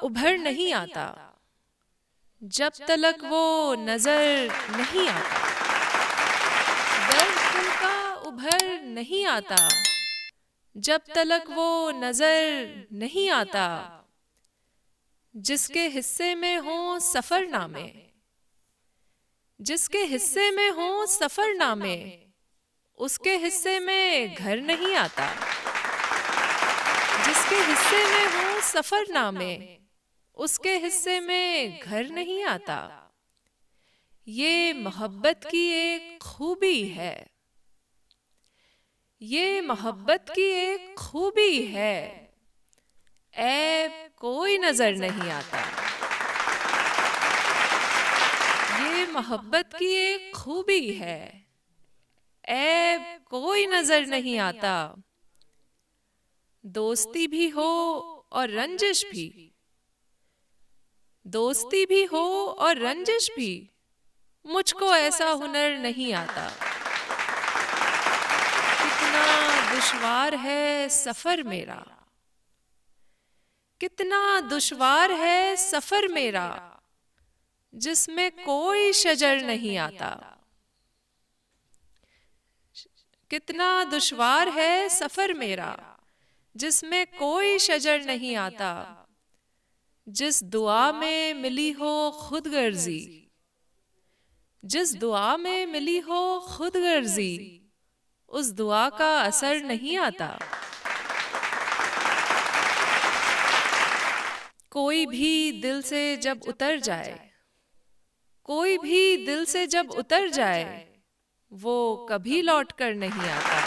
उभर नहीं आता, जब तलक वो नजर नहीं आता। दर्द दिल का उभर नहीं आता, जब तलक वो नजर नहीं आता। जिसके हिस्से में हो सफरनामे, जिसके हिस्से में हो सफरनामे, उसके हिस्से में घर नहीं आता। जिसके हिस्से में हो सफरनामे, उसके हिस्से में घर नहीं आता। ये मोहब्बत की एक खूबी है, ये मोहब्बत की एक खूबी है, ऐब कोई नजर नहीं आता। ये मोहब्बत की एक खूबी है, ऐब कोई नजर नहीं आता। दोस्ती भी हो और रंजिश भी, दोस्ती भी हो और रंजिश भी, मुझको ऐसा हुनर नहीं आता। कितना दुश्वार है सफर मेरा, कितना दुश्वार है सफर मेरा, जिसमें कोई शजर नहीं आता। कितना दुश्वार है सफर मेरा, जिसमें कोई शजर नहीं आता। जिस दुआ में मिली हो खुदगर्जी, जिस दुआ में मिली हो खुदगर्जी, उस दुआ का असर नहीं आता। कोई भी दिल से जब उतर जाए, कोई भी दिल से जब उतर जाए, वो कभी लौट कर नहीं आता।